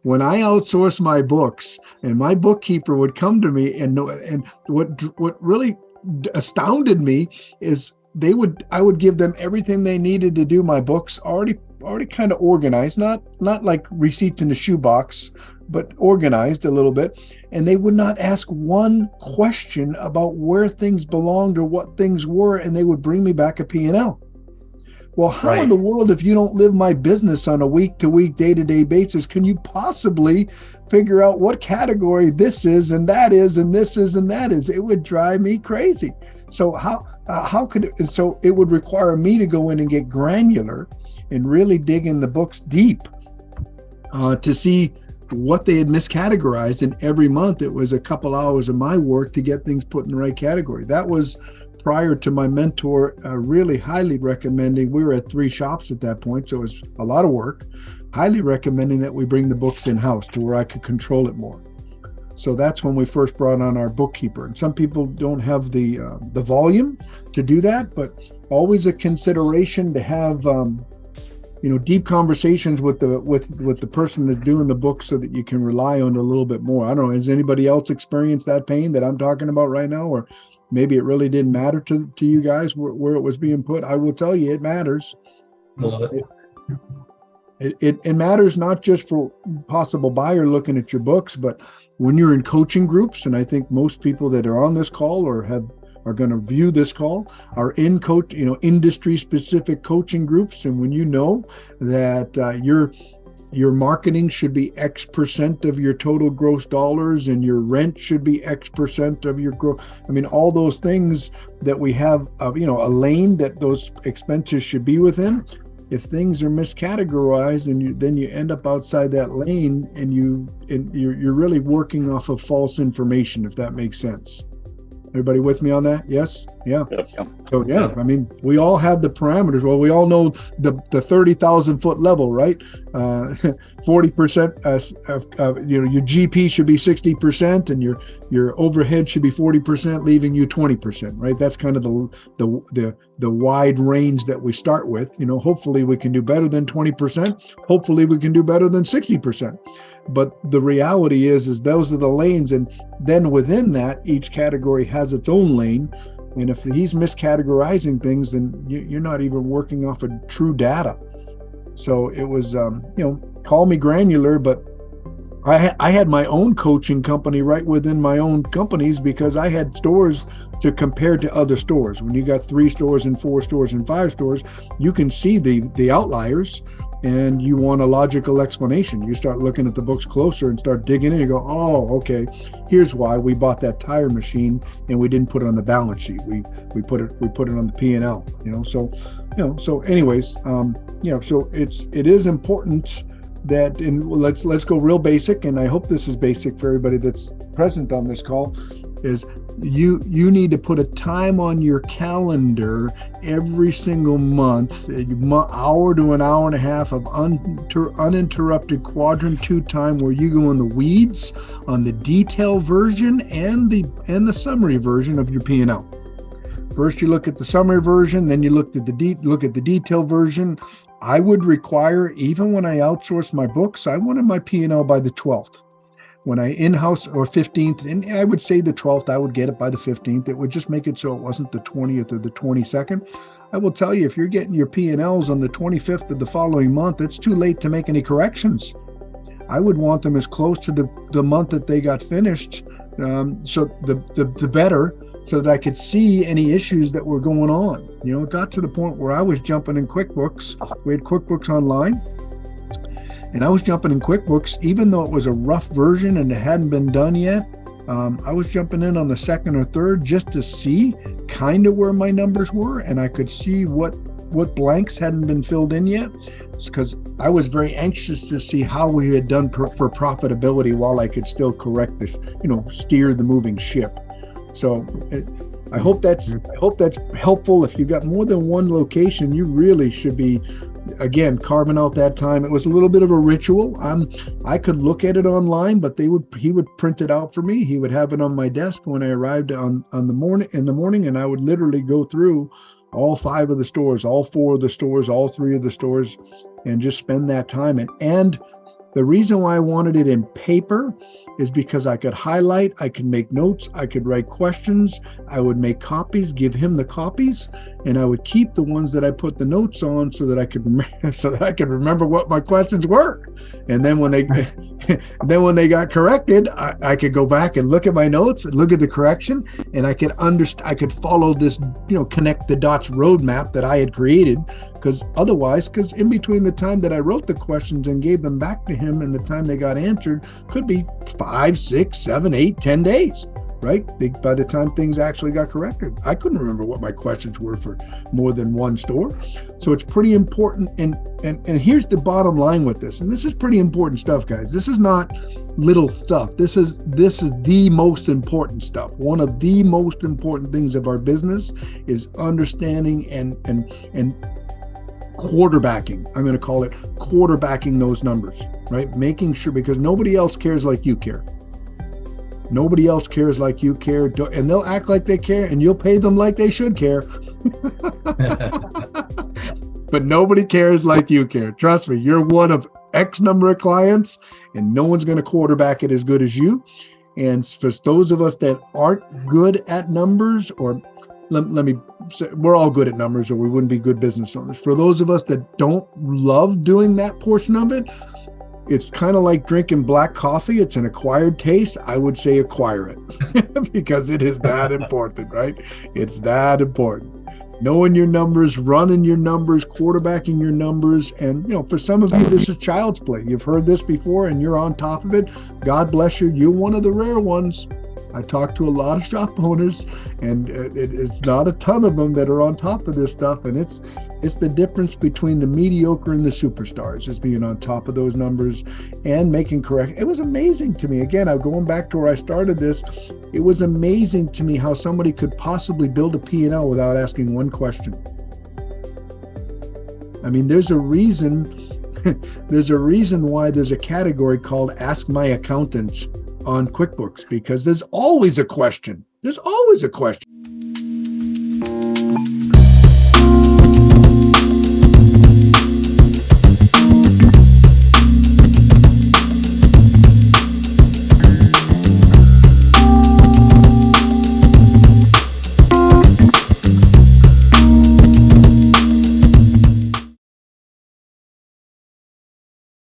when I outsourced my books, and my bookkeeper would come to me, and what really astounded me is I would give them everything they needed to do my books already kind of organized, not like receipts in a shoebox, but organized a little bit. And they would not ask one question about where things belonged or what things were, and they would bring me back a P&L. Well, how in the world, if you don't live my business on a week-to-week, day-to-day basis, can you possibly figure out what category this is and that is and this is and that is? It would drive me crazy. So how could it? So it would require me to go in and get granular and really dig in the books deep to see what they had miscategorized. And every month it was a couple hours of my work to get things put in the right category. That was prior to my mentor really highly recommending. We were at 3 shops at that point, so it was a lot of work, highly recommending that we bring the books in-house to where I could control it more. So that's when we first brought on our bookkeeper. And some people don't have the volume to do that, but always a consideration to have deep conversations with the person that's doing the book, so that you can rely on it a little bit more. I don't know, has anybody else experienced that pain that I'm talking about right now? Or maybe it really didn't matter to you guys where it was being put. I will tell you, it matters. Love it. It matters not just for possible buyer looking at your books, but when you're in coaching groups. And I think most people that are on this call or are going to view this call are in industry specific coaching groups. And when you know that your marketing should be X percent of your total gross dollars, and your rent should be X percent of your growth. I mean, all those things that we have, a lane that those expenses should be within. If things are miscategorized and then you end up outside that lane, and you're really working off of false information, if that makes sense. Everybody with me on that? Yes? Yeah. Yep. So yeah, I mean, we all have the parameters. Well, we all know the 30,000 foot level, right? 40%, your GP should be 60%, and your overhead should be 40%, leaving you 20%, right? That's kind of the wide range that we start with. Hopefully we can do better than 20%. Hopefully we can do better than 60%. But the reality is those are the lanes, and then within that, each category has its own lane. And if he's miscategorizing things, then you're not even working off of true data. So it was, call me granular, but I had my own coaching company right within my own companies, because I had stores to compare to other stores. When you got 3 stores and 4 stores and 5 stores, you can see the outliers, and you want a logical explanation. You start looking at the books closer and start digging in. You go, oh, okay, here's why we bought that tire machine and we didn't put it on the balance sheet. We put it on the P&L. So anyways, so it is important that, and let's go real basic, and I hope this is basic for everybody that's present on this call, is you need to put a time on your calendar every single month, hour to an hour and a half of uninterrupted quadrant 2 time, where you go in the weeds on the detail version and the summary version of your P&L. First, you look at the summary version, then you look at the detail version. I would require, even when I outsource my books, I wanted my P&L by the 12th. When I in-house, or 15th, and I would say the 12th, I would get it by the 15th. It would just make it so it wasn't the 20th or the 22nd. I will tell you, if you're getting your P&Ls on the 25th of the following month, it's too late to make any corrections. I would want them as close to the month that they got finished, so the better, so that I could see any issues that were going on. It got to the point where I was jumping in QuickBooks. We had QuickBooks Online. And I was jumping in QuickBooks, even though it was a rough version and it hadn't been done yet. I was jumping in on the 2nd or 3rd just to see kind of where my numbers were, and I could see what blanks hadn't been filled in yet, because I was very anxious to see how we had done for profitability, while I could still correct this, steer the moving ship. So I hope that's helpful. If you've got more than one location, you really should be, again, carving out that time. It was a little bit of a ritual. I could look at it online, but he would print it out for me. He would have it on my desk when I arrived in the morning, and I would literally go through all 5 of the stores, all 4 of the stores, all 3 of the stores, and just spend that time. And The reason why I wanted it in paper is because I could highlight, I could make notes, I could write questions, I would make copies, give him the copies, and I would keep the ones that I put the notes on so that I could remember what my questions were. And then when they got corrected, I could go back and look at my notes and look at the correction, and I could follow this, connect the dots roadmap that I had created. Because in between the time that I wrote the questions and gave them back to him and the time they got answered could be 5, 6, 7, 8, 10 days, right? By the time things actually got corrected, I couldn't remember what my questions were for more than one store. So it's pretty important. And here's the bottom line with this. And this is pretty important stuff, guys. This is not little stuff. This is the most important stuff. One of the most important things of our business is understanding and quarterbacking. I'm going to call it quarterbacking those numbers, right? Making sure, because nobody else cares like you care. Nobody else cares like you care, and they'll act like they care, and you'll pay them like they should care. But nobody cares like you care. Trust me, you're one of X number of clients, and no one's going to quarterback it as good as you. And for those of us that aren't good at numbers, or let me say, we're all good at numbers, or we wouldn't be good business owners. For those of us that don't love doing that portion of it, it's kind of like drinking black coffee. It's an acquired taste. I would say acquire it because it is that important, right? It's that important. Knowing your numbers, running your numbers, quarterbacking your numbers. And, for some of you, this is child's play. You've heard this before and you're on top of it. God bless you. You're one of the rare ones. I talk to a lot of shop owners, and it's not a ton of them that are on top of this stuff. And it's the difference between the mediocre and the superstars, is being on top of those numbers and making correct. It was amazing to me. Again, I'm going back to where I started this. It was amazing to me how somebody could possibly build a P&L without asking one question. I mean, there's a reason why there's a category called Ask My Accountant on QuickBooks, because there's always a question. There's always a question.